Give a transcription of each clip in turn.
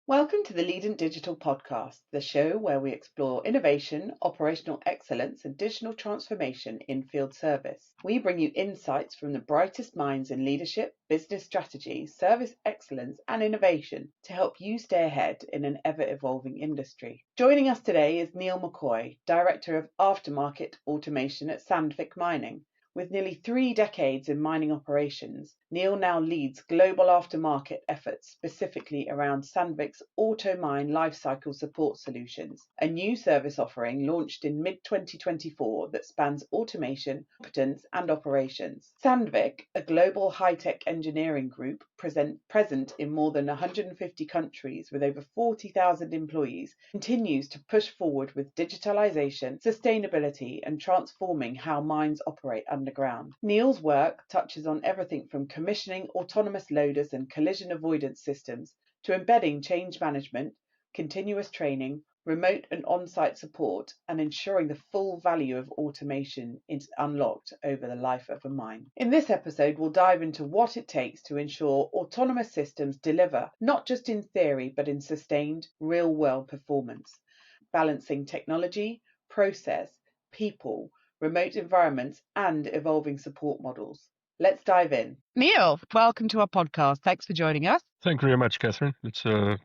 Welcome to the Leading Digital podcast, the show where we explore innovation, operational excellence, and digital transformation in field service. We bring you insights from the brightest minds in leadership, business strategy, service excellence, and innovation to help you stay ahead in an ever-evolving industry. Joining us today is Niel McCoy, Director of Aftermarket Automation at Sandvik Mining. With nearly 3 decades in mining operations, Niel now leads global aftermarket efforts specifically around Sandvik's AutoMine lifecycle support solutions, a new service offering launched in mid-2024 that spans automation, competence and operations. Sandvik, a global high-tech engineering group present in more than 150 countries with over 40,000 employees, continues to push forward with digitalization, sustainability and transforming how mines operate underground. Niel's work touches on everything from commissioning autonomous loaders and collision avoidance systems to embedding change management, continuous training, remote and on-site support, and ensuring the full value of automation is unlocked over the life of a mine. In this episode, we'll dive into what it takes to ensure autonomous systems deliver not just in theory but in sustained, real-world performance, balancing technology, process, people, remote environments, and evolving support models. Let's dive in. Niel, welcome to our podcast. Thanks for joining us. Thank you very much, Catherine. It's a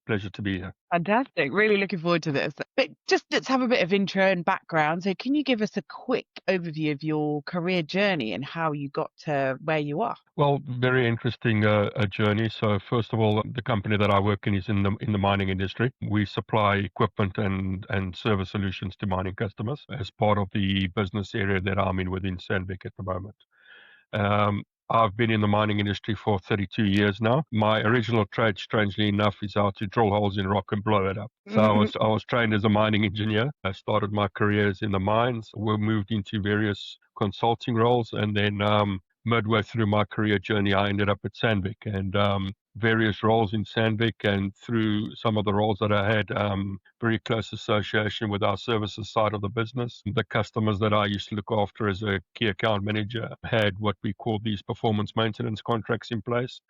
pleasure to be here. Fantastic. Really looking forward to this. But just let's have a bit of intro and background. So can you give us a quick overview of your career journey and how you got to where you are? Well, very interesting journey. So first of all, the company that I work in is in the mining industry. We supply equipment and service solutions to mining customers as part of the business area that I'm in within Sandvik at the moment. I've been in the mining industry for 32 years now. My original trade, strangely enough, is how to drill holes in rock and blow it up. So I was trained as a mining engineer. I started my careers in the mines. We moved into various consulting roles, and then midway through my career journey, I ended up at Sandvik and various roles in Sandvik, and through some of the roles that I had, very close association with our services side of the business. The customers that I used to look after as a key account manager had what we call these performance maintenance contracts in place.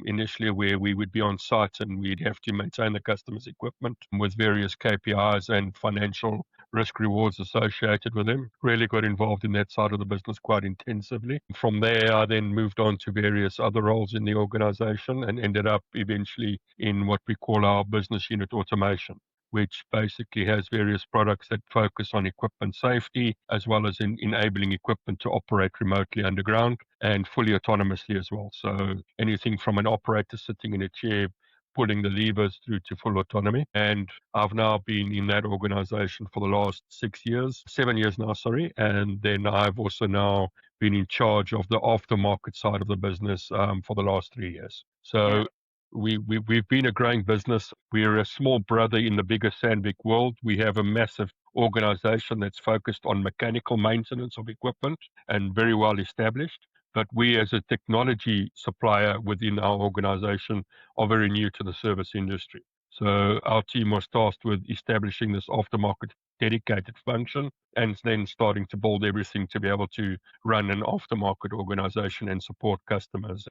Initially, where we would be on site and we'd have to maintain the customer's equipment with various KPIs and financial risk rewards associated with them. Really got involved in that side of the business quite intensively. From there, I then moved on to various other roles in the organization and ended up eventually in what we call our business unit automation, which basically has various products that focus on equipment safety, as well as in enabling equipment to operate remotely underground and fully autonomously as well. So anything from an operator sitting in a chair, pulling the levers through to full autonomy. And I've now been in that organization for the last 7 years now, sorry. And then I've also now been in charge of the aftermarket side of the business for the last 3 years. So we've been a growing business. We're a small brother in the bigger Sandvik world. We have a massive organization that's focused on mechanical maintenance of equipment and very well established. But we as a technology supplier within our organization are very new to the service industry. So our team was tasked with establishing this aftermarket dedicated function and then starting to build everything to be able to run an aftermarket organization and support customers.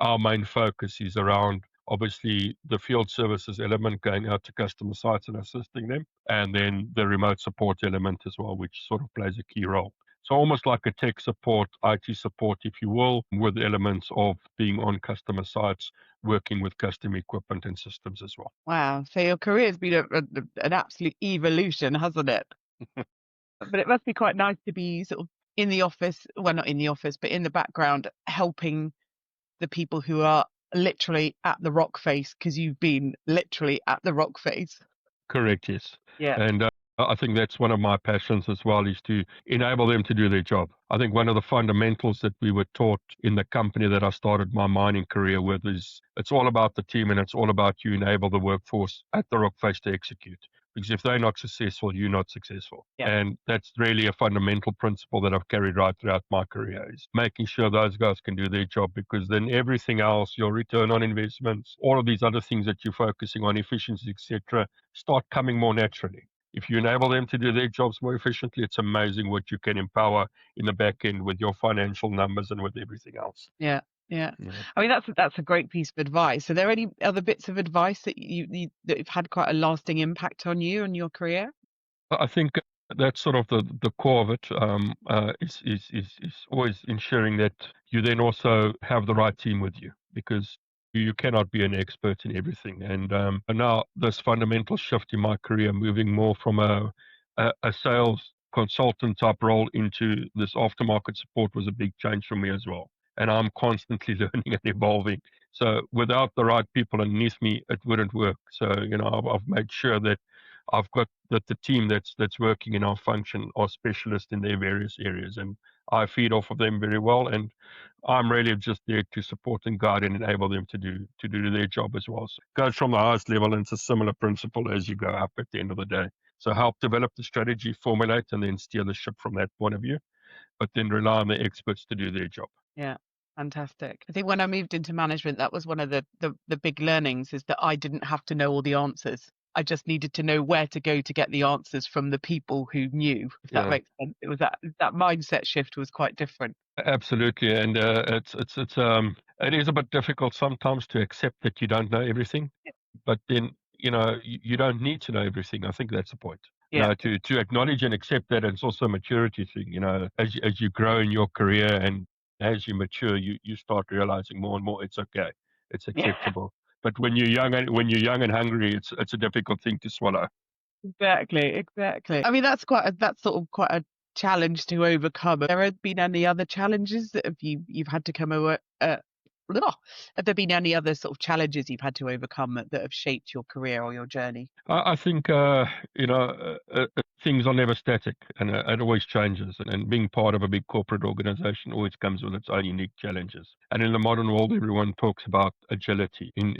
Our main focus is around obviously the field services element, going out to customer sites and assisting them, and then the remote support element as well, which sort of plays a key role. So almost like a tech support, IT support, if you will, with elements of being on customer sites, working with custom equipment and systems as well. Wow. So your career has been an absolute evolution, hasn't it? But it must be quite nice to be sort of in the office, well, not in the office, but in the background, helping the people who are literally at the rock face, because you've been literally at the rock face. Correct, yes. Yeah. And I think that's one of my passions as well, is to enable them to do their job. I think one of the fundamentals that we were taught in the company that I started my mining career with is it's all about the team and it's all about you enable the workforce at the rock face to execute. Because if they're not successful, you're not successful. Yeah. And that's really a fundamental principle that I've carried right throughout my career, is making sure those guys can do their job, because then everything else, your return on investments, all of these other things that you're focusing on, efficiency, etc., start coming more naturally. If you enable them to do their jobs more efficiently, it's amazing what you can empower in the back end with your financial numbers and with everything else. Yeah. Yeah. Yeah. I mean, that's a great piece of advice. Are there any other bits of advice that that have had quite a lasting impact on you and your career? I think that's sort of the core of it. Is always ensuring that you then also have the right team with you, because you cannot be an expert in everything. And now this fundamental shift in my career, moving more from a sales consultant type role into this aftermarket support, was a big change for me as well. And I'm constantly learning and evolving. So without the right people underneath me, it wouldn't work. So I've made sure that I've got that the team that's working in our function are specialists in their various areas, and I feed off of them very well. And I'm really just there to support and guide and enable them to do their job as well. So it goes from the highest level, and it's a similar principle as you go up at the end of the day. So help develop the strategy, formulate, and then steer the ship from that point of view, but then rely on the experts to do their job. Yeah, fantastic. I think when I moved into management, that was one of the big learnings, is that I didn't have to know all the answers. I just needed to know where to go to get the answers from the people who knew, if that Yeah. makes sense. It was that mindset shift was quite different. Absolutely, and it is a bit difficult sometimes to accept that you don't know everything, but then you don't need to know everything. I think that's the point. Yeah, To acknowledge and accept that, it's also a maturity thing. As you grow in your career and as you mature, you start realizing more and more it's okay, it's yeah, acceptable. But when you're young and hungry, it's a difficult thing to swallow. exactly, exactly. I mean, that's sort of quite a challenge to overcome. Have there been any other challenges that you've had to come over? Blah. Have there been any other sort of challenges you've had to overcome that have shaped your career or your journey? I think things are never static, and it always changes. And being part of a big corporate organization always comes with its own unique challenges. And in the modern world, everyone talks about agility. In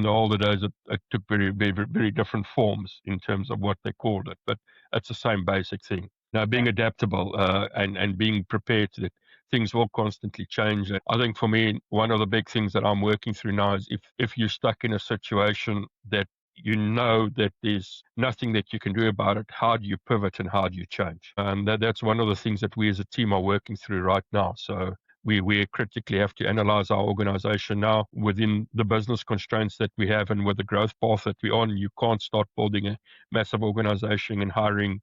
the older days, it took very, very, very different forms in terms of what they called it, but it's the same basic thing. Now, being adaptable and being prepared that things will constantly change. And I think for me, one of the big things that I'm working through now is if you're stuck in a situation that you know that there's nothing that you can do about it, how do you pivot and how do you change? And that's one of the things that we as a team are working through right now. So we critically have to analyze our organization now within the business constraints that we have and with the growth path that we're on. You can't start building a massive organization and hiring,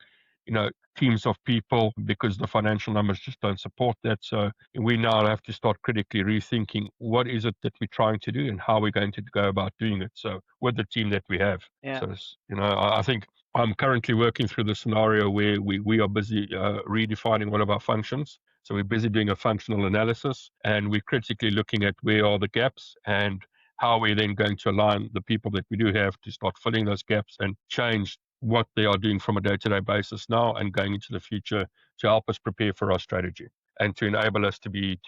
teams of people, because the financial numbers just don't support that. So we now have to start critically rethinking what is it that we're trying to do and how we're going to go about doing it. So with the team that we have. Yeah. So, I think I'm currently working through the scenario where we are busy redefining one of our functions. So we're busy doing a functional analysis, and we're critically looking at where are the gaps and how we're then going to align the people that we do have to start filling those gaps and change what they are doing from a day-to-day basis now and going into the future to help us prepare for our strategy and to enable us to be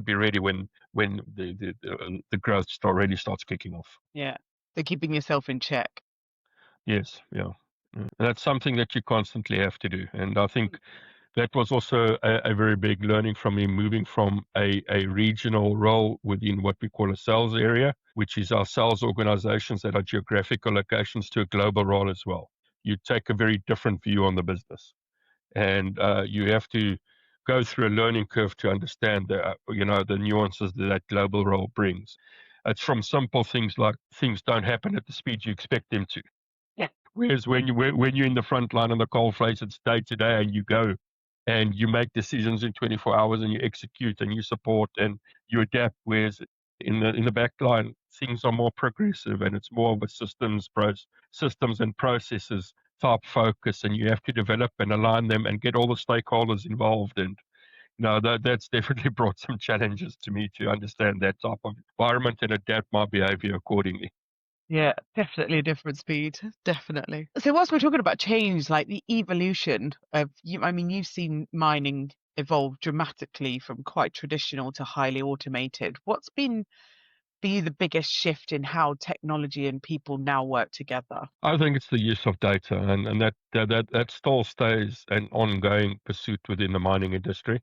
ready when the growth really starts kicking off. Yeah. So keeping yourself in check. Yes, yeah. And that's something that you constantly have to do. And I think that was also a very big learning from me, moving from a regional role within what we call a sales area, which is our sales organizations that are geographical locations, to a global role as well. You take a very different view on the business, and you have to go through a learning curve to understand the nuances that global role brings. It's from simple things like things don't happen at the speed you expect them to. Yeah. Whereas when you're in the front line on the coal face, it's day to day, and you go and you make decisions in 24 hours, and you execute and you support and you adapt. Whereas in the back line, things are more progressive, and it's more of a systems and processes type focus, and you have to develop and align them and get all the stakeholders involved. And that's definitely brought some challenges to me to understand that type of environment and adapt my behavior accordingly. Yeah, definitely a different speed. Definitely. So whilst we're talking about change, like the evolution of you, I mean, you've seen mining evolve dramatically from quite traditional to highly automated. What's been for you the biggest shift in how technology and people now work together? I think it's the use of data, and that still stays an ongoing pursuit within the mining industry.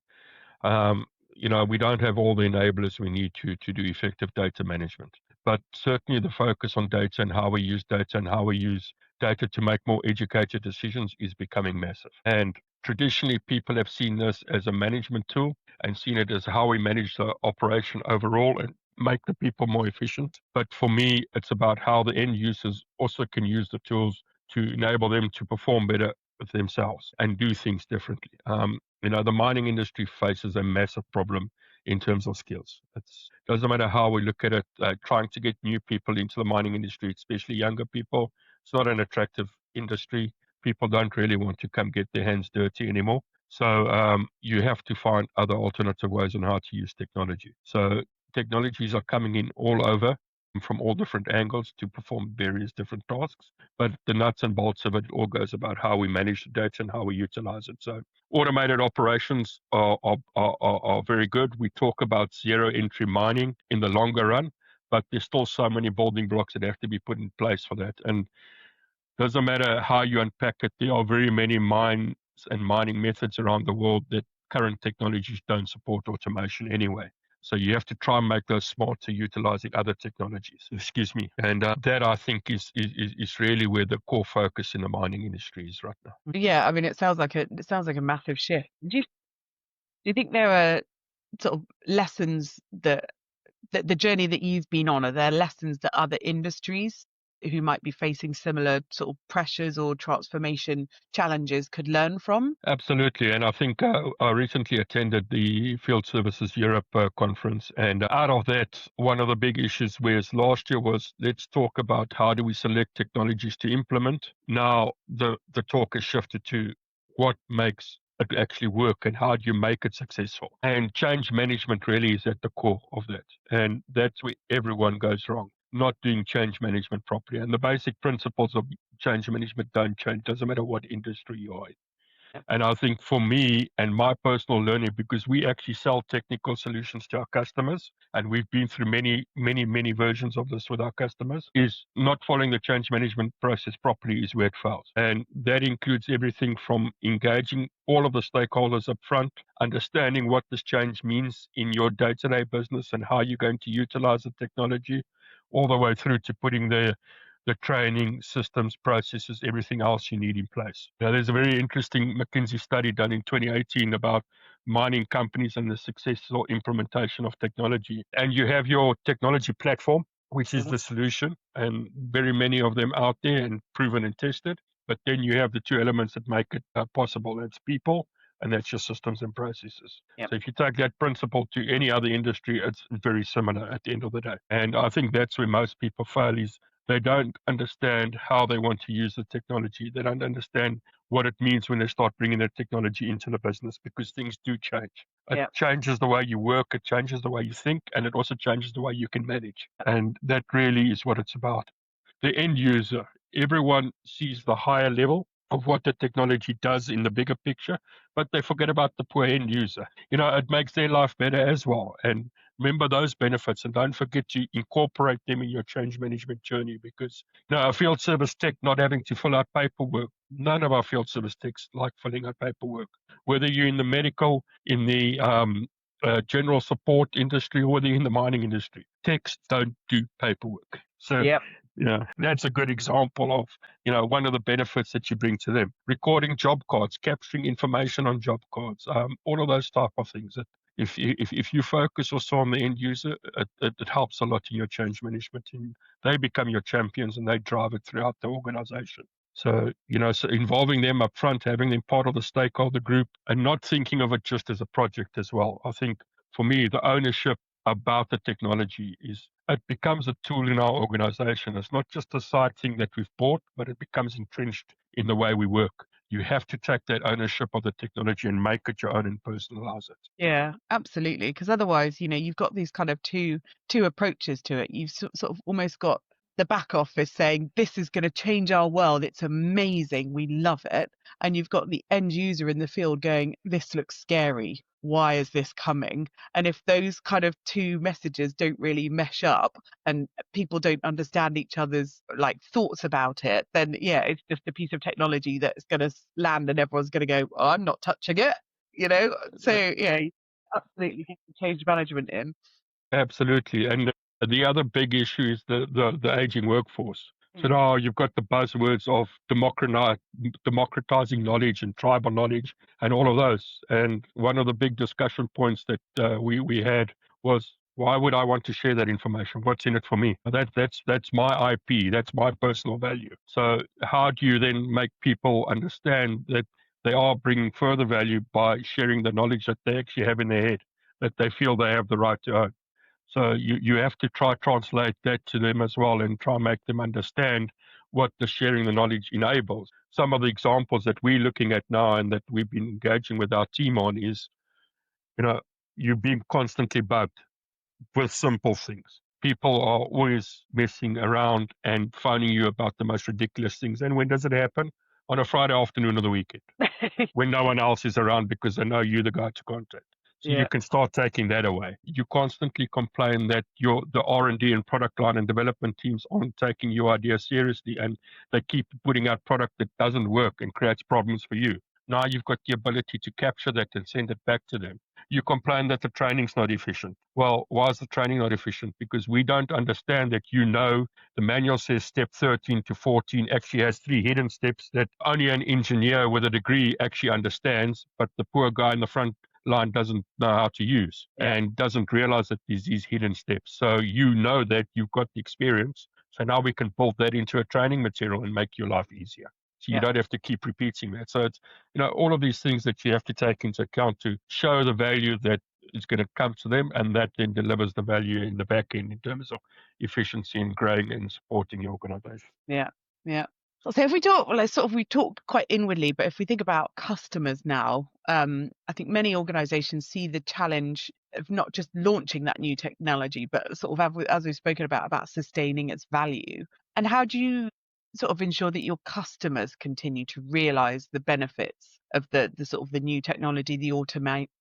We don't have all the enablers we need to do effective data management, but certainly the focus on data and how we use data and how we use data to make more educated decisions is becoming massive. And Traditionally, people have seen this as a management tool and seen it as how we manage the operation overall and make the people more efficient. But for me, it's about how the end users also can use the tools to enable them to perform better with themselves and do things differently. The mining industry faces a massive problem in terms of skills. It doesn't matter how we look at it, trying to get new people into the mining industry, especially younger people. It's not an attractive industry. People don't really want to come get their hands dirty anymore. So you have to find other alternative ways on how to use technology. So technologies are coming in all over from all different angles to perform various different tasks. But the nuts and bolts of it all goes about how we manage the data and how we utilize it. So automated operations are very good. We talk about zero entry mining in the longer run, but there's still so many building blocks that have to be put in place for that. And doesn't matter how you unpack it, there are very many mines and mining methods around the world that current technologies don't support automation anyway. So you have to try and make those smarter utilizing other technologies. Excuse me. And that I think is really where the core focus in the mining industry is right now. Yeah, I mean, it sounds like a massive shift. Do you think there are sort of lessons that the journey that you've been on, are there lessons that other industries who might be facing similar sort of pressures or transformation challenges could learn from? Absolutely. And I think I recently attended the Field Services Europe conference. And out of that, one of the big issues, whereas last year was let's talk about how do we select technologies to implement. Now the talk has shifted to what makes it actually work and how do you make it successful. And change management really is at the core of that. And that's where everyone goes wrong, not doing change management properly. And the basic principles of change management don't change, doesn't matter what industry you are in. And I think for me and my personal learning, because we actually sell technical solutions to our customers, and we've been through many versions of this with our customers, is not following the change management process properly is where it fails. And that includes everything from engaging all of the stakeholders up front, understanding what this change means in your day-to-day business and how you're going to utilize the technology, all the way through to putting the training, systems, processes, everything else you need in place. Now, there's a very interesting McKinsey study done in 2018 about mining companies and the successful implementation of technology. And you have your technology platform, which is the solution, and very many of them out there and proven and tested. But then you have the two elements that make it possible. That's people, and that's your systems and processes. Yep. So if you take that principle to any other industry, it's very similar at the end of the day. And I think that's where most people fail is they don't understand how they want to use the technology. They don't understand what it means when they start bringing that technology into the business because things do change. It changes the way you work, it changes the way you think, and it also changes the way you can manage. And that really is what it's about. The end user, everyone sees the higher level of what the technology does in the bigger picture, but they forget about the poor end user. It makes their life better as well. And remember those benefits and don't forget to incorporate them in your change management journey because a field service tech not having to fill out paperwork, none of our field service techs like filling out paperwork. Whether you're in the medical, in the general support industry, or whether you're in the mining industry, techs don't do paperwork. So that's a good example of, one of the benefits that you bring to them. Recording job cards, capturing information on job cards, all of those type of things. If you focus also on the end user, it helps a lot in your change management. And they become your champions and they drive it throughout the organization. So, so involving them up front, having them part of the stakeholder group and not thinking of it just as a project as well. I think for me, the ownership about the technology is it becomes a tool in our organization. It's not just a side thing that we've bought, but it becomes entrenched in the way we work. You have to take that ownership of the technology and make it your own and personalize it. Yeah, absolutely. Because otherwise, you've got these kind of two approaches to it. You've sort of almost got the back office saying, this is going to change our world. It's amazing. We love it. And you've got the end user in the field going, this looks scary. Why is this coming? And if those kind of two messages don't really mesh up and people don't understand each other's thoughts about it, then it's just a piece of technology that's going to land and everyone's going to go, oh, I'm not touching it. So absolutely change management in. Absolutely. And the other big issue is the aging workforce. So now you've got the buzzwords of democratizing knowledge and tribal knowledge and all of those. And one of the big discussion points that we had was, why would I want to share that information? What's in it for me? That's my IP. That's my personal value. So how do you then make people understand that they are bringing further value by sharing the knowledge that they actually have in their head, that they feel they have the right to own? So you have to try translate that to them as well and try make them understand what the sharing the knowledge enables. Some of the examples that we're looking at now and that we've been engaging with our team on is, you're being constantly bugged with simple things. People are always messing around and phoning you about the most ridiculous things. And when does it happen? On a Friday afternoon of the weekend, when no one else is around because they know you're the guy to contact. So you can start taking that away. You constantly complain that the R&D and product line and development teams aren't taking your idea seriously, and they keep putting out product that doesn't work and creates problems for you. Now you've got the ability to capture that and send it back to them. You complain that the training's not efficient. Well, why is the training not efficient? Because we don't understand that the manual says step 13 to 14 actually has 3 hidden steps that only an engineer with a degree actually understands, but the poor guy in the front line doesn't know how to use and doesn't realize that there's these hidden steps. So that you've got the experience. So now we can build that into a training material and make your life easier. So you don't have to keep repeating that. So it's, all of these things that you have to take into account to show the value that is going to come to them, and that then delivers the value in the back end in terms of efficiency and growing and supporting your organization. Yeah. So if we talk, we talk quite inwardly, but if we think about customers now, I think many organizations see the challenge of not just launching that new technology, but sort of, as we've spoken about sustaining its value. And how do you sort of ensure that your customers continue to realize the benefits of the sort of the new technology, the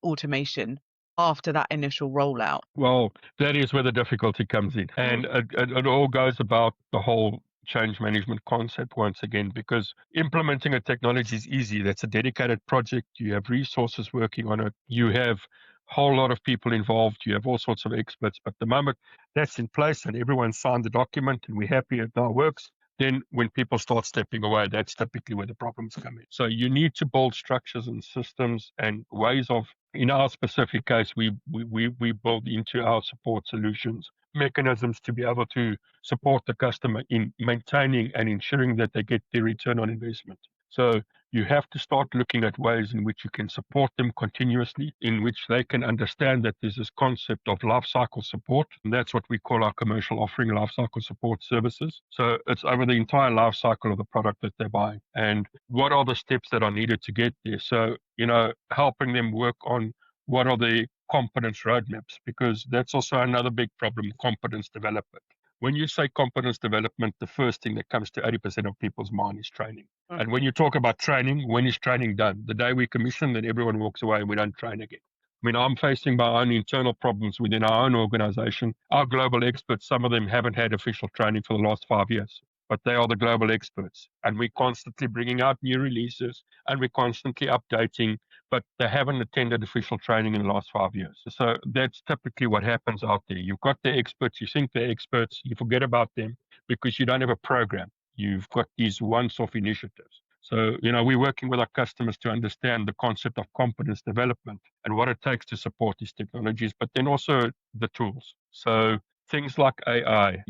automation after that initial rollout? Well, that is where the difficulty comes in. And it all goes about the whole change management concept once again, because implementing a technology is easy. That's a dedicated project. You have resources working on it. You have a whole lot of people involved. You have all sorts of experts. But the moment that's in place and everyone signed the document and we're happy it now works, then when people start stepping away, that's typically where the problems come in. So you need to build structures and systems and ways of, in our specific case, we build into our support solutions mechanisms to be able to support the customer in maintaining and ensuring that they get their return on investment. So you have to start looking at ways in which you can support them continuously, in which they can understand that there's this concept of life cycle support. And that's what we call our commercial offering, life cycle support services. So it's over the entire life cycle of the product that they're buying. And what are the steps that are needed to get there? So, helping them work on what are the competence roadmaps, because that's also another big problem, competence development. When you say competence development, the first thing that comes to 80% of people's mind is training. Mm-hmm. And when you talk about training, when is training done? The day we commission, then everyone walks away and we don't train again. I mean, I'm facing my own internal problems within our own organization. Our global experts, some of them haven't had official training for the last 5 years, but they are the global experts. And we're constantly bringing out new releases and we're constantly updating, but they haven't attended official training in the last 5 years. So that's typically what happens out there. You've got the experts, you think they're experts, you forget about them because you don't have a program. You've got these once-off initiatives. So, we're working with our customers to understand the concept of competence development and what it takes to support these technologies, but then also the tools. So things like AI,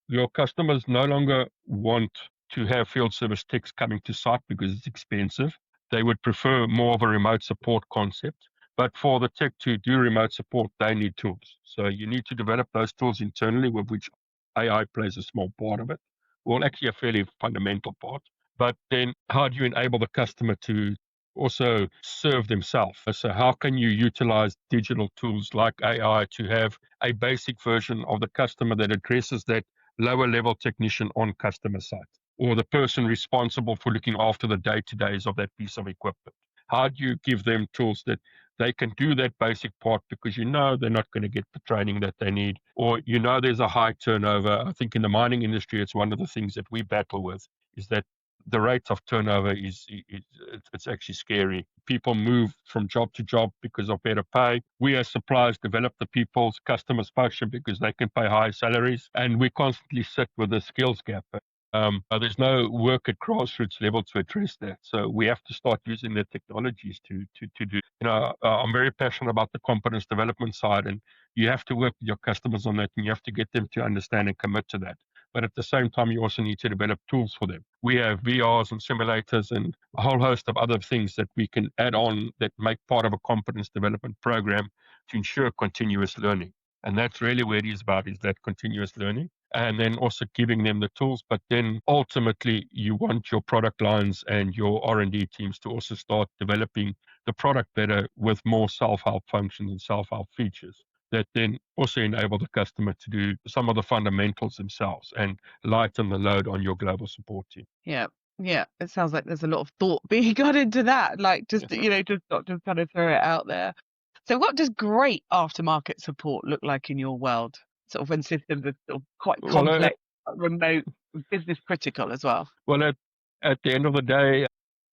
your customers no longer want to have field service techs coming to site because it's expensive. They would prefer more of a remote support concept. But for the tech to do remote support, they need tools. So you need to develop those tools internally, with which AI plays a small part of it. Well, actually a fairly fundamental part. But then how do you enable the customer to also serve themselves? So how can you utilize digital tools like AI to have a basic version of the customer that addresses that lower level technician on customer site, or the person responsible for looking after the day-to-days of that piece of equipment? How do you give them tools that they can do that basic part, because they're not going to get the training that they need, or there's a high turnover. I think in the mining industry, it's one of the things that we battle with, is that the rate of turnover it's actually scary. People move from job to job because of better pay. We as suppliers develop the people's customers function because they can pay high salaries, and we constantly sit with a skills gap. There's no work at grassroots level to address that. So we have to start using the technologies to do. I'm very passionate about the competence development side, and you have to work with your customers on that, and you have to get them to understand and commit to that. But at the same time, you also need to develop tools for them. We have VRs and simulators and a whole host of other things that we can add on that make part of a competence development program to ensure continuous learning. And that's really where it is about, is that continuous learning. And then also giving them the tools. But then ultimately, you want your product lines and your R&D teams to also start developing the product better with more self-help functions and self-help features that then also enable the customer to do some of the fundamentals themselves and lighten the load on your global support team. Yeah. Yeah. It sounds like there's a lot of thought being got into that. Like just, just not just kind of throw it out there. So what does great aftermarket support look like in your world? Sort of when systems are sort of quite complex, remote, business critical as well. Well, at the end of the day,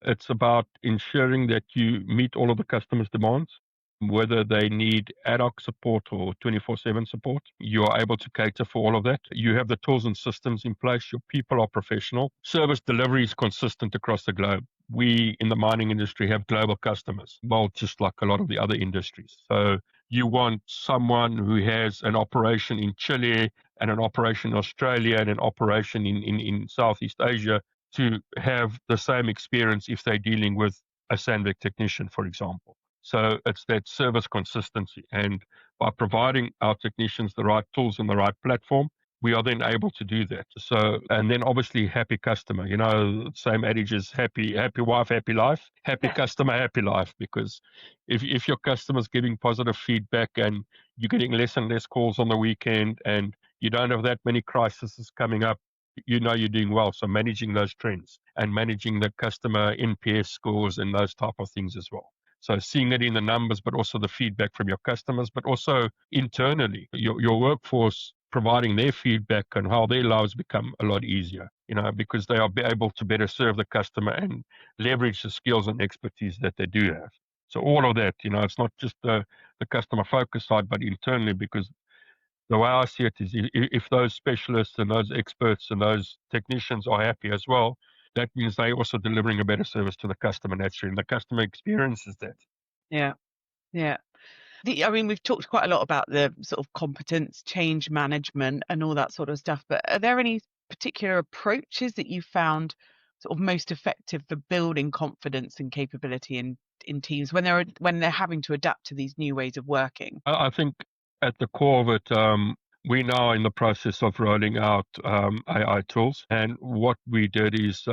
it's about ensuring that you meet all of the customers' demands, whether they need ad hoc support or 24/7 support. You are able to cater for all of that. You have the tools and systems in place. Your people are professional. Service delivery is consistent across the globe. We in the mining industry have global customers, well, just like a lot of the other industries. So you want someone who has an operation in Chile and an operation in Australia and an operation in Southeast Asia to have the same experience if they're dealing with a Sandvik technician, for example. So it's that service consistency. And by providing our technicians the right tools and the right platform, we are then able to do that. So, and then obviously happy customer, same adage is happy wife, happy life, happy customer, happy life. Because if your customer's giving positive feedback and you're getting less and less calls on the weekend and you don't have that many crises coming up, you're doing well. So managing those trends and managing the customer NPS scores and those type of things as well. So seeing it in the numbers, but also the feedback from your customers, but also internally, your workforce providing their feedback and how their lives become a lot easier, because they are able to better serve the customer and leverage the skills and expertise that they do have. So all of that, it's not just the customer focus side, but internally, because the way I see it is if those specialists and those experts and those technicians are happy as well, that means they're also delivering a better service to the customer naturally, and the customer experiences that. Yeah. Yeah. We've talked quite a lot about the sort of competence, change management and all that sort of stuff, but are there any particular approaches that you found sort of most effective for building confidence and capability in teams when they're having to adapt to these new ways of working? I think at the core of it, we're now in the process of rolling out AI tools. And what we did is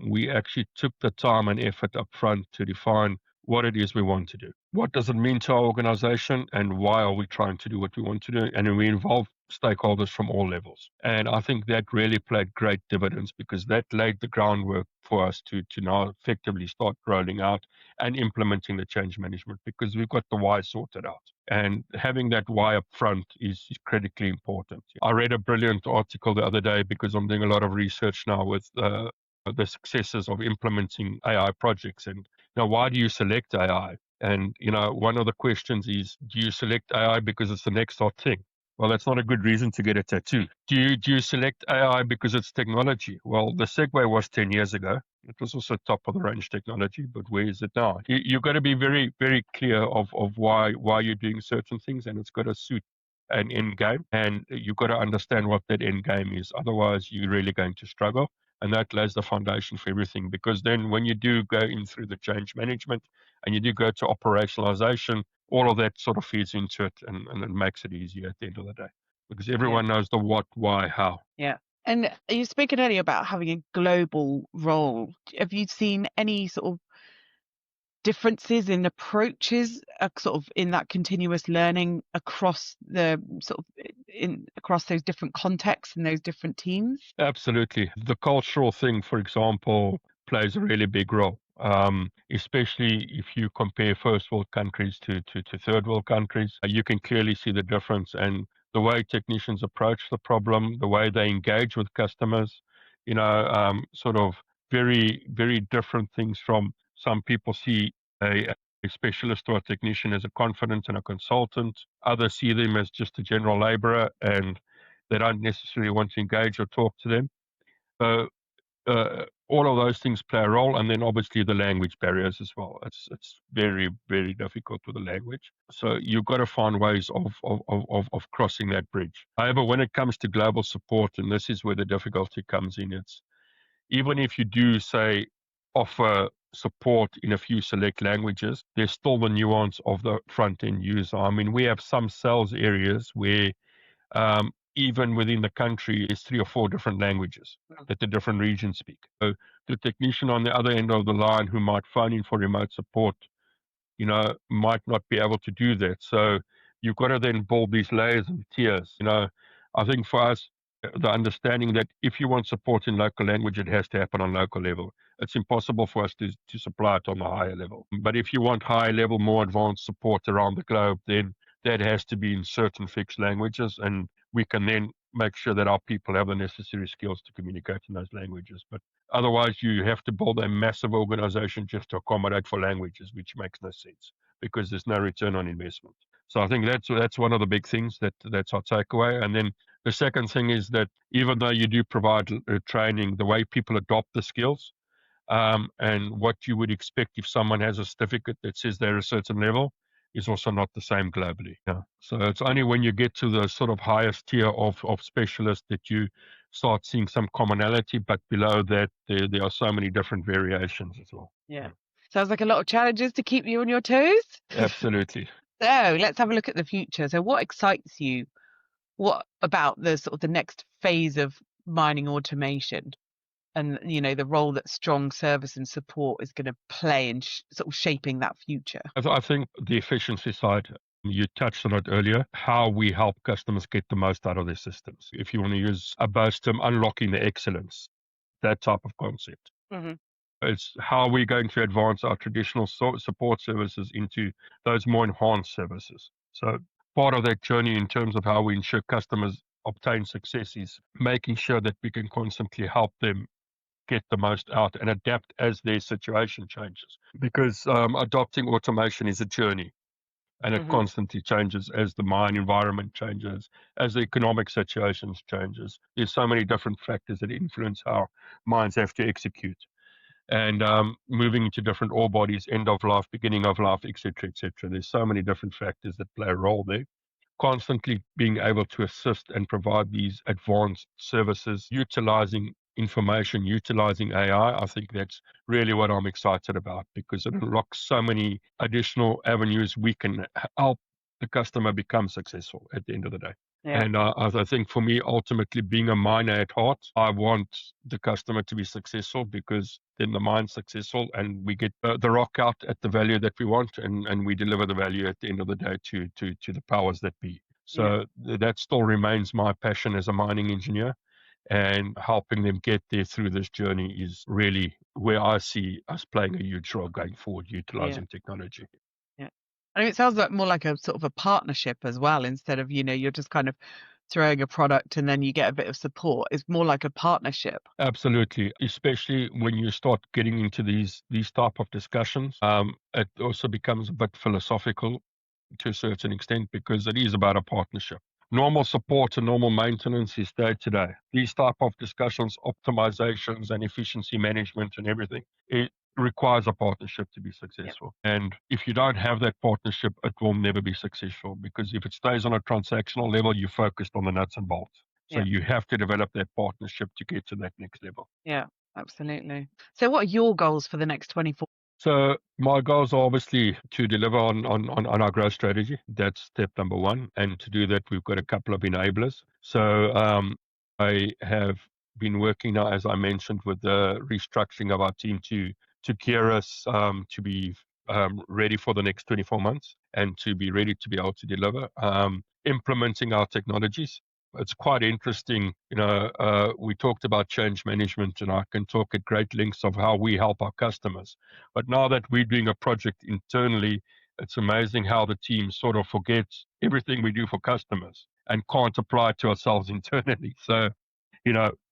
we actually took the time and effort up front to define what it is we want to do. What does it mean to our organization and why are we trying to do what we want to do? And we involve stakeholders from all levels. And I think that really played great dividends because that laid the groundwork for us to now effectively start rolling out and implementing the change management because we've got the why sorted out. And having that why up front is critically important. I read a brilliant article the other day because I'm doing a lot of research now with the successes of implementing AI projects. And why do you select AI? And one of the questions is, do you select AI because it's the next hot thing? Well, that's not a good reason to get a tattoo. Do you select AI because it's technology? Well, the Segway was 10 years ago. It was also top of the range technology, but where is it now? You've got to be very, very clear of why you're doing certain things, and it's got to suit an end game, and you've got to understand what that end game is. Otherwise, you're really going to struggle, and that lays the foundation for everything. Because then when you do go in through the change management and you do go to operationalization, all of that sort of feeds into it and it makes it easier at the end of the day because everyone knows the what, why, how. Yeah. And you spoken earlier about having a global role. Have you seen any sort of differences in approaches sort of in that continuous learning across the sort of across those different contexts and those different teams? Absolutely. The cultural thing, for example, plays a really big role, especially if you compare first world countries to third world countries. You can clearly see the difference and the way technicians approach the problem, the way they engage with customers, sort of very, very different things from some people see a specialist or a technician as a confidant and a consultant. Others see them as just a general laborer and they don't necessarily want to engage or talk to them. So all of those things play a role, and then obviously the language barriers as well. It's very, very difficult with the language. So you've got to find ways of crossing that bridge. However, when it comes to global support, and this is where the difficulty comes in, it's even if you do say offer support in a few select languages, there's still the nuance of the front end user. I mean, we have some sales areas where even within the country, there's 3 or 4 different languages that the different regions speak. So the technician on the other end of the line who might phone in for remote support, might not be able to do that. So you've got to then build these layers and tiers. I think for us, the understanding that if you want support in local language, it has to happen on local level. It's impossible for us to supply it on the higher level. But if you want higher level, more advanced support around the globe, then that has to be in certain fixed languages, and we can then make sure that our people have the necessary skills to communicate in those languages. But otherwise, you have to build a massive organization just to accommodate for languages, which makes no sense because there's no return on investment. So I think that's one of the big things that's our takeaway. And then the second thing is that even though you do provide training, the way people adopt the skills and what you would expect if someone has a certificate that says they're a certain level is also not the same globally. Yeah. So it's only when you get to the sort of highest tier of specialists that you start seeing some commonality, but below that, there are so many different variations as well. Yeah. Sounds like a lot of challenges to keep you on your toes. Absolutely. So let's have a look at the future. So what excites you? What about the sort of the next phase of mining automation and, the role that strong service and support is going to play in sort of shaping that future? I think the efficiency side, you touched on it earlier, how we help customers get the most out of their systems. If you want to use a buzz term, unlocking the excellence, that type of concept. Mm-hmm. It's how we're going to advance our traditional support services into those more enhanced services. So part of that journey in terms of how we ensure customers obtain success is making sure that we can constantly help them get the most out and adapt as their situation changes. Because adopting automation is a journey and it constantly changes as the mine environment changes, as the economic situations changes. There's so many different factors that influence how mines have to execute. And moving into different ore bodies, end of life, beginning of life, etc., etc. There's so many different factors that play a role there. Constantly being able to assist and provide these advanced services, utilizing information, utilizing AI, I think that's really what I'm excited about because it unlocks so many additional avenues we can help the customer become successful at the end of the day. Yeah. And I think for me, ultimately, being a miner at heart, I want the customer to be successful because then the mine's successful and we get the rock out at the value that we want and we deliver the value at the end of the day to the powers that be. So that still remains my passion as a mining engineer. And helping them get there through this journey is really where I see us playing a huge role going forward, utilizing technology. Yeah. I mean, it sounds like more like a sort of a partnership as well, instead of, you're just kind of throwing a product and then you get a bit of support. It's more like a partnership. Absolutely, especially when you start getting into these type of discussions. It also becomes a bit philosophical to a certain extent because it is about a partnership. Normal support and normal maintenance is day to day. These type of discussions, optimizations and efficiency management and everything, it requires a partnership to be successful. And if you don't have that partnership, it will never be successful because if it stays on a transactional level, you're focused on the nuts and bolts. So you have to develop that partnership to get to that next level. Yeah, absolutely. So what are your goals for the next 24? So my goals are obviously to deliver on our growth strategy. That's step number one. And to do that, we've got a couple of enablers. So I have been working now, as I mentioned, with the restructuring of our team to gear us to be ready for the next 24 months and to be ready to be able to deliver. Implementing our technologies. It's quite interesting. We talked about change management, and I can talk at great lengths of how we help our customers. But now that we're doing a project internally, it's amazing how the team sort of forgets everything we do for customers and can't apply it to ourselves internally. So,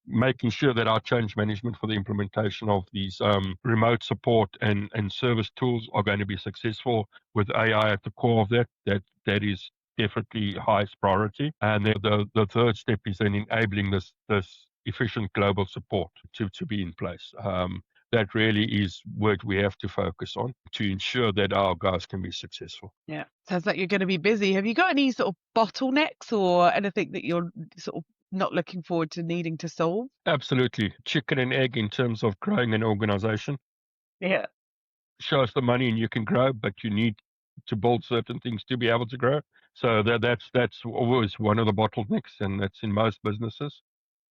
making sure that our change management for the implementation of these remote support and service tools are going to be successful with AI at the core of that is definitely highest priority. And then the third step is then enabling this efficient global support to be in place. That really is what we have to focus on to ensure that our guys can be successful. Yeah, sounds like you're going to be busy. Have you got any sort of bottlenecks or anything that you're sort of not looking forward to needing to solve? Absolutely. Chicken and egg in terms of growing an organization. Yeah. Show us the money and you can grow, but you need to build certain things to be able to grow. So that's always one of the bottlenecks, and that's in most businesses.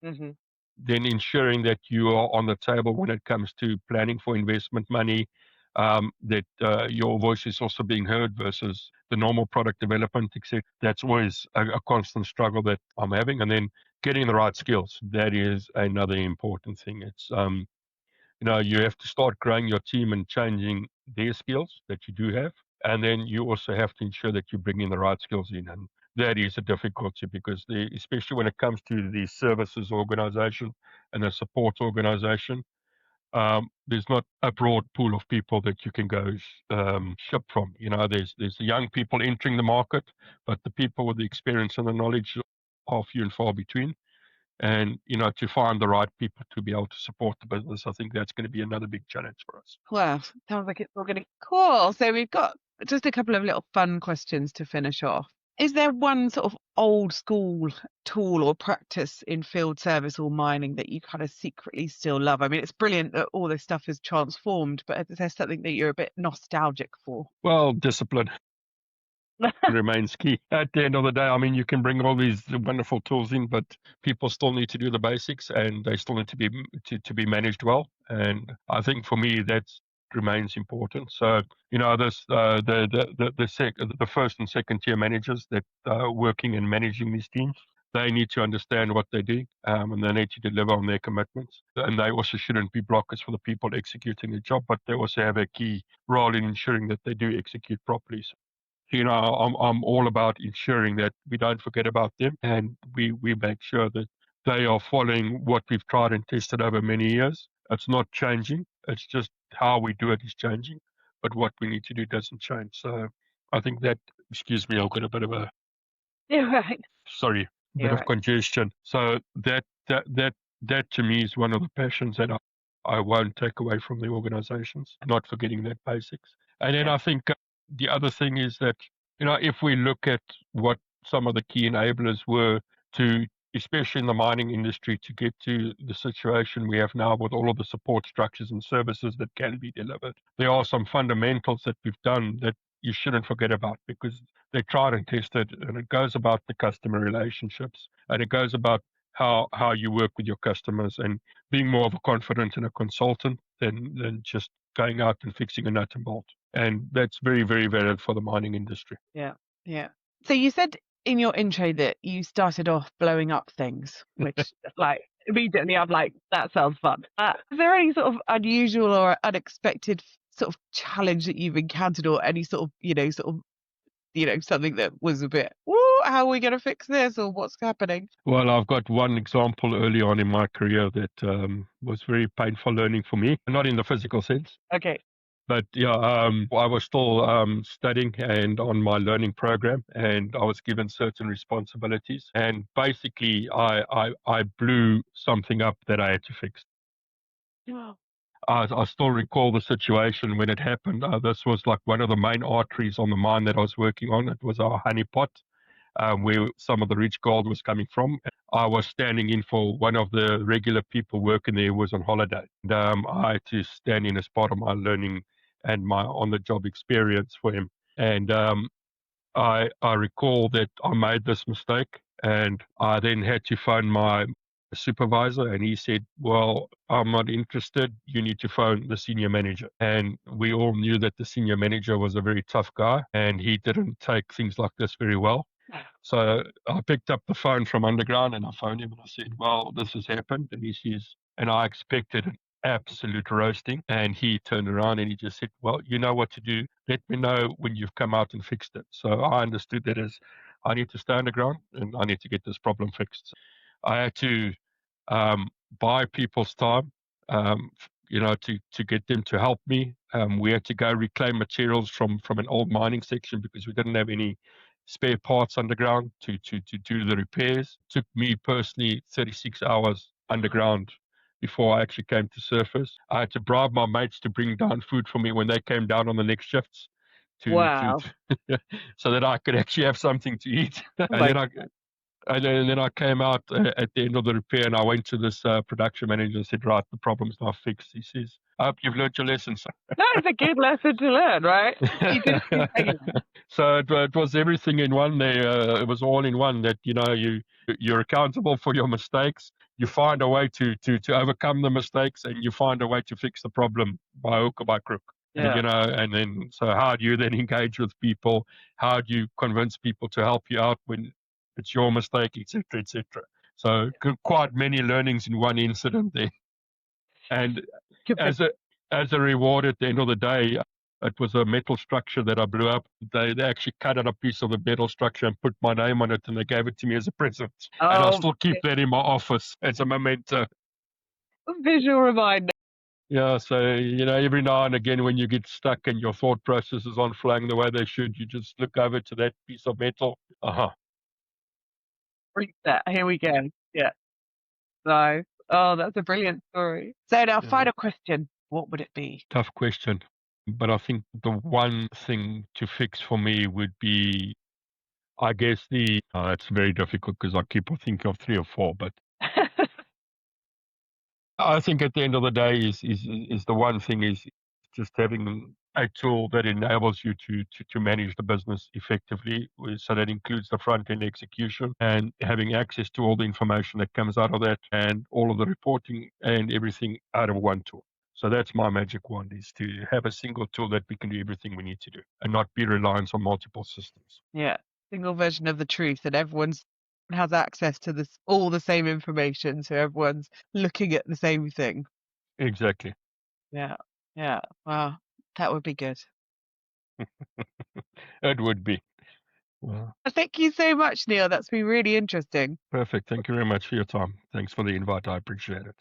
Mm-hmm. Then ensuring that you are on the table when it comes to planning for investment money, that your voice is also being heard versus the normal product development, etc. That's always a constant struggle that I'm having. And then getting the right skills. That is another important thing. It's you have to start growing your team and changing their skills that you do have. And then you also have to ensure that you bring in the right skills in. And that is a difficulty because especially when it comes to the services organization and the support organization, there's not a broad pool of people that you can go ship from. There's the young people entering the market, but the people with the experience and the knowledge are few and far between. And to find the right people to be able to support the business, I think that's going to be another big challenge for us. Well, sounds like it's all going to be cool. So we've got just a couple of little fun questions to finish off. Is there one sort of old school tool or practice in field service or mining that you kind of secretly still love? I mean, it's brilliant that all this stuff is transformed, but is there something that you're a bit nostalgic for? Well, discipline remains key. At the end of the day, I mean, you can bring all these wonderful tools in, but people still need to do the basics, and they still need to be managed well. And I think for me, that remains important. So this the first and second tier managers that are working and managing these teams. They need to understand what they do, and they need to deliver on their commitments. And they also shouldn't be blockers for the people executing the job, but they also have a key role in ensuring that they do execute properly. So, I'm all about ensuring that we don't forget about them, and we make sure that they are following what we've tried and tested over many years. It's not changing. It's just how we do it is changing, but what we need to do doesn't change. So I think that, excuse me, I've got a bit of a You're right. bit of congestion. So that to me is one of the passions that I won't take away from the organizations, not forgetting that basics. And then I think the other thing is that, if we look at what some of the key enablers were to, especially in the mining industry, to get to the situation we have now with all of the support structures and services that can be delivered, there are some fundamentals that we've done that you shouldn't forget about because they tried and tested, and it goes about the customer relationships, and it goes about how you work with your customers and being more of a confidant and a consultant than just going out and fixing a nut and bolt. And that's very, very valid for the mining industry. Yeah. So you said in your intro that you started off blowing up things, which like immediately I'm like, that sounds fun. Is there any sort of unusual or unexpected sort of challenge that you've encountered or any sort of something that was a bit, how are we going to fix this or what's happening? Well, I've got one example early on in my career that was very painful learning for me, not in the physical sense. Okay. But I was still studying and on my learning program, and I was given certain responsibilities. And basically, I blew something up that I had to fix. Wow. I still recall the situation when it happened. This was like one of the main arteries on the mine that I was working on. It was our honeypot, where some of the rich gold was coming from. I was standing in for one of the regular people working there who was on holiday. And, I had to stand in as part of my learning and my on-the-job experience for him. And I recall that I made this mistake, and I then had to phone my supervisor, and he said, well, I'm not interested. You need to phone the senior manager. And we all knew that the senior manager was a very tough guy, and he didn't take things like this very well. So I picked up the phone from underground and I phoned him and I said, well, this has happened. And he says, and I expected an absolute roasting. And he turned around and he just said, well, you know what to do. Let me know when you've come out and fixed it. So I understood that as I need to stay underground and I need to get this problem fixed. I had to buy people's time, to get them to help me. We had to go reclaim materials from an old mining section because we didn't have any spare parts underground to do the repairs. It took me personally 36 hours underground before I actually came to surface. I had to bribe my mates to bring down food for me when they came down on the next shifts Wow. so that I could actually have something to eat. Oh and my then I and then I came out at the end of the repair, and I went to this production manager and said, "Right, the problem's now fixed." He says, "I hope you've learned your lessons." That is a good lesson to learn, right? You did do anyway. So it was everything in one there. It was all in one that, you're accountable for your mistakes. You find a way to overcome the mistakes, and you find a way to fix the problem by hook or by crook. Yeah. And then, so how do you then engage with people? How do you convince people to help you out when it's your mistake, etc., etc.? So quite many learnings in one incident there. And as a reward at the end of the day, it was a metal structure that I blew up. They actually cut out a piece of the metal structure and put my name on it, and they gave it to me as a present. And I still keep that in my office as a memento. Visual reminder. Yeah, so, every now and again when you get stuck and your thought processes aren't flowing the way they should, you just look over to that piece of metal. Reset. Here we go. Yeah. So, oh, that's a brilliant story. So now, final question. What would it be? Tough question. But I think the one thing to fix for me would be, I guess it's very difficult because I keep on thinking of 3 or 4, but I think at the end of the day is the one thing is just having a tool that enables you to manage the business effectively. So that includes the front end execution and having access to all the information that comes out of that and all of the reporting and everything out of one tool. So that's my magic wand, is to have a single tool that we can do everything we need to do and not be reliant on multiple systems. Yeah. Single version of the truth, and everyone's has access to this all the same information, so everyone's looking at the same thing. Exactly. Yeah. Yeah. Wow. That would be good. It would be. Well, Thank you so much, Neil. That's been really interesting. perfect. Thank you very much for your time. Thanks for the invite. I appreciate it.